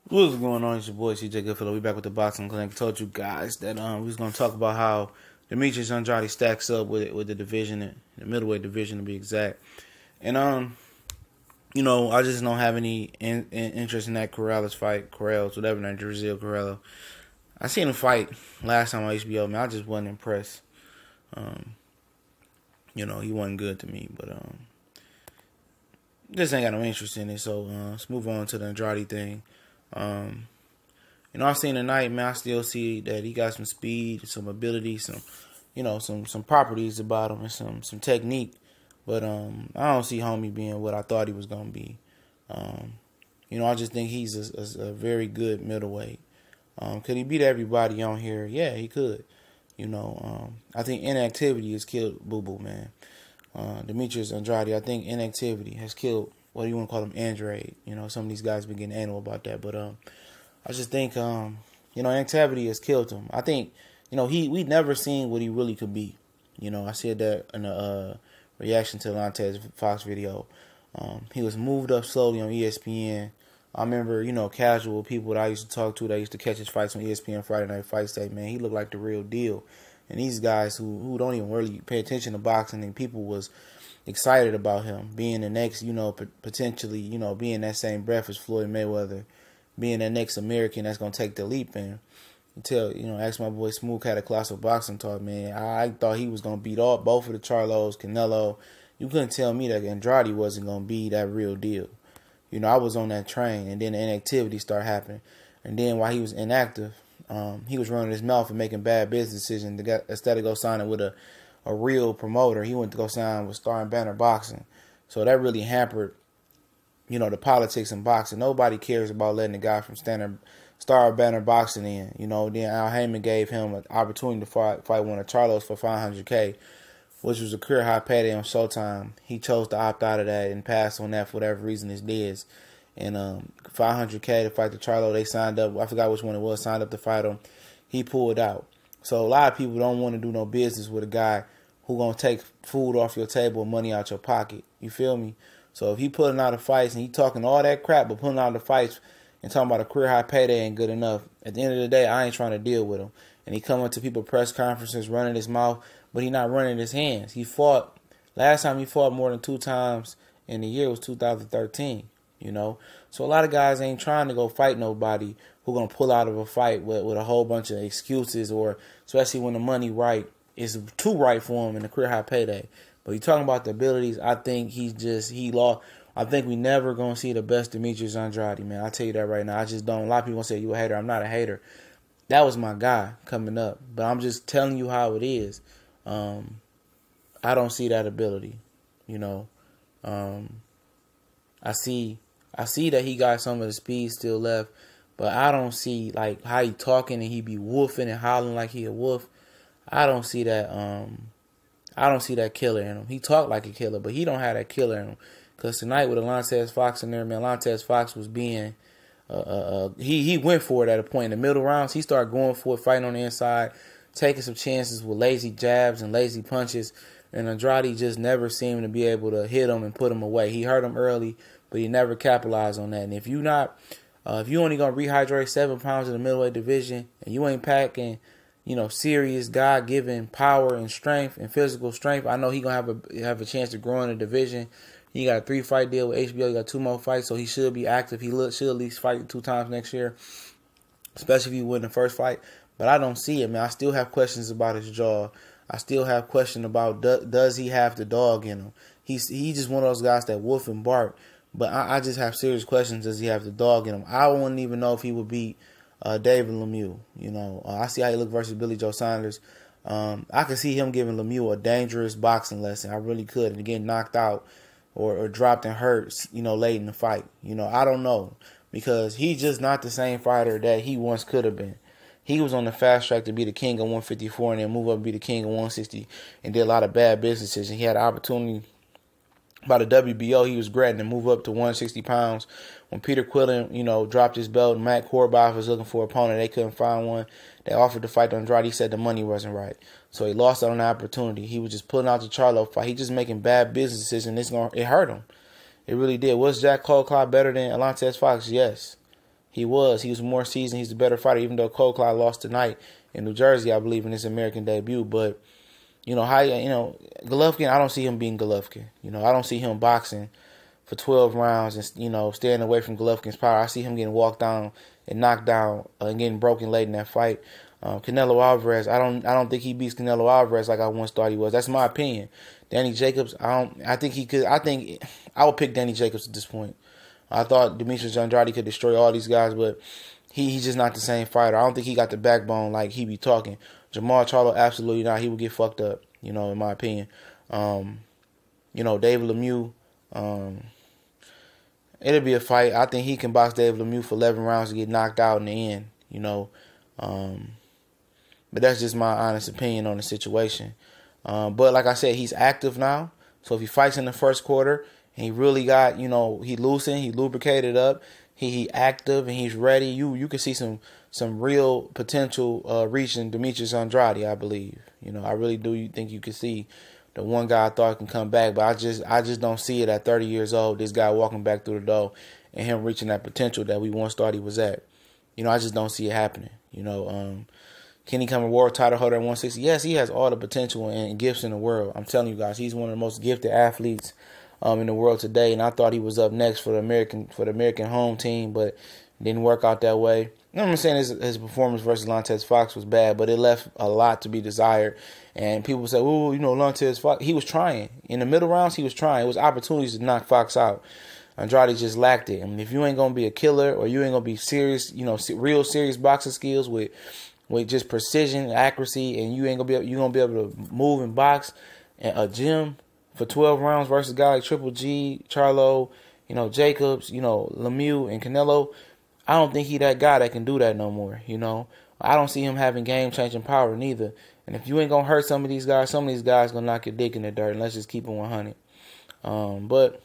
What's going on? It's your boy CJ Goodfellow. We back with the Boxing Clinic. I told you guys that we was gonna talk about how Demetrius Andrade stacks up with the division, the middleweight division to be exact. And I just don't have any interest in that Corrales, whatever that Brazil Corrales. I seen him fight last time on HBO. Man, I just wasn't impressed. He wasn't good to me, but just ain't got no interest in it. So let's move on to the Andrade thing. I've seen tonight, man, I still see that he got some speed, some ability, some properties about him and some technique. But I don't see homie being what I thought he was gonna be. I just think he's a very good middleweight. Could he beat everybody on here? Yeah, he could. I think inactivity has killed Boo Boo, man. Demetrius Andrade, I think inactivity has killed, what do you want to call him, Andrade. Some of these guys been getting anal about that. But I just think, inactivity has killed him. I think, we never seen what he really could be. I said that in a reaction to Lantes Fox video. He was moved up slowly on ESPN. I remember, casual people that I used to talk to that used to catch his fights on ESPN Friday Night Fights say, man, he looked like the real deal. And these guys who don't even really pay attention to boxing, and people was excited about him being the next, potentially, being that same breath as Floyd Mayweather, being that next American that's going to take the leap. And ask my boy Smook had a colossal boxing talk, man. I thought he was going to beat both of the Charlos, Canelo. You couldn't tell me that Andrade wasn't going to be that real deal. I was on that train, and then the inactivity started happening. And then while he was inactive, he was running his mouth and making bad business decisions. Instead of go signing with a real promoter, he went to go sign with Star and Banner Boxing. So that really hampered, the politics in boxing. Nobody cares about letting the guy from Star Banner Boxing in. Then Al Heyman gave him an opportunity to fight one of Charlos for $500K, which was a career high payday on Showtime. He chose to opt out of that and pass on that for whatever reason it is. And $500K to fight the Charlo, they signed up. I forgot which one it was. Signed up to fight him. He pulled out. So a lot of people don't want to do no business with a guy who gonna take food off your table and money out your pocket. You feel me? So if he pulling out the fights and he talking all that crap, but pulling out the fights and talking about a career high payday ain't good enough. At the end of the day, I ain't trying to deal with him. And he coming to people press conferences running his mouth, but he not running his hands. Last time he fought more than 2 times in the year was 2013. So a lot of guys ain't trying to go fight nobody who gonna pull out of a fight with a whole bunch of excuses, or especially when the money is too right for him in a career high payday. But you talking about the abilities, I think he lost. I think we never gonna see the best Demetrius Andrade, man. I tell you that right now. I just don't. A lot of people gonna say you a hater. I'm not a hater. That was my guy coming up, but I'm just telling you how it is. I don't see that ability. I see that he got some of the speed still left, but I don't see like how he talking and he be woofing and hollering like he a wolf. I don't see that. I don't see that killer in him. He talk like a killer, but he don't have that killer in him. Cause tonight with Lantes Fox in there, man, Lantes Fox was being, he went for it at a point in the middle rounds. He started going for it, fighting on the inside, taking some chances with lazy jabs and lazy punches. And Andrade just never seemed to be able to hit him and put him away. He hurt him early, but he never capitalized on that. And if you only gonna rehydrate 7 pounds in the middleweight division, and you ain't packing, serious God-given power and strength and physical strength, I know he gonna have a chance to grow in the division. He got a 3-fight deal with HBO. He got 2 more fights, so he should be active. He should at least fight 2 times next year, especially if he win the first fight. But I don't see it, man. I still have questions about his jaw. I still have questions about does he have the dog in him. He's just one of those guys that wolf and bark. But I just have serious questions. Does he have the dog in him? I wouldn't even know if he would beat David Lemieux. I see how he look versus Billy Joe Saunders. I could see him giving Lemieux a dangerous boxing lesson. I really could. And getting knocked out or dropped and hurt, late in the fight. I don't know. Because he's just not the same fighter that he once could have been. He was on the fast track to be the king of 154 and then move up and be the king of 160 and did a lot of bad businesses. And he had an opportunity by the WBO. He was regretting to move up to 160 pounds. When Peter Quillen, dropped his belt, Matt Korboff was looking for an opponent. They couldn't find one. They offered to fight Andrade. He said the money wasn't right. So he lost out on the opportunity. He was just pulling out the Charlo fight. He just making bad business decisions. It hurt him. It really did. Was Jack Colcott better than Lantes Fox? Yes. He was more seasoned. He's a better fighter, even though Cole Clyde lost tonight in New Jersey, I believe, in his American debut. But Golovkin, I don't see him being Golovkin. I don't see him boxing for 12 rounds and, staying away from Golovkin's power. I see him getting walked down and knocked down and getting broken late in that fight. Canelo Alvarez, I don't think he beats Canelo Alvarez like I once thought he was. That's my opinion. Danny Jacobs, I think he could. I think I would pick Danny Jacobs at this point. I thought Demetrius Andrade could destroy all these guys, but he's just not the same fighter. I don't think he got the backbone like he be talking. Jamal Charlo, absolutely not. He would get fucked up, in my opinion. David Lemieux, it'll be a fight. I think he can box David Lemieux for 11 rounds and get knocked out in the end, But that's just my honest opinion on the situation. But like I said, he's active now. So if he fights in the first quarter and he really got, he loosened, he lubricated up, he active and he's ready, you can see some real potential reaching Demetrius Andrade, I believe. I really do think you can see the one guy I thought can come back, but I just don't see it at 30 years old, this guy walking back through the door and him reaching that potential that we once thought he was at. I just don't see it happening. Can he become a world title holder at 160? Yes, he has all the potential and gifts in the world. I'm telling you guys, he's one of the most gifted athletes in the world today. And I thought he was up next for the American home team, but it didn't work out that way. I'm not saying his performance versus Lantez Fox was bad, but it left a lot to be desired. And people say, "Oh, Lantez Fox." He was trying in the middle rounds. He was trying. It was opportunities to knock Fox out. Andrade just lacked it. I mean, if you ain't gonna be a killer or you ain't gonna be serious, real serious boxing skills with just precision, accuracy, and you gonna be able to move and box in a gym for 12 rounds versus a guy like Triple G, Charlo, Jacobs, Lemieux and Canelo. I don't think he that guy that can do that no more. I don't see him having game changing power neither. And if you ain't gonna hurt some of these guys gonna knock your dick in the dirt. And let's just keep it 100. But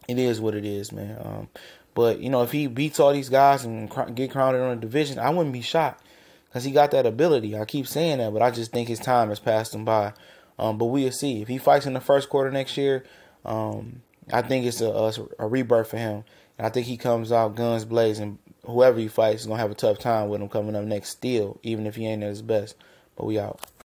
it is what it is, man. But if he beats all these guys and get crowned on a division, I wouldn't be shocked. Because he got that ability. I keep saying that, but I just think his time has passed him by. But we'll see. If he fights in the first quarter next year, I think it's a rebirth for him. And I think he comes out guns blazing. Whoever he fights is going to have a tough time with him coming up next still, even if he ain't at his best. But we out.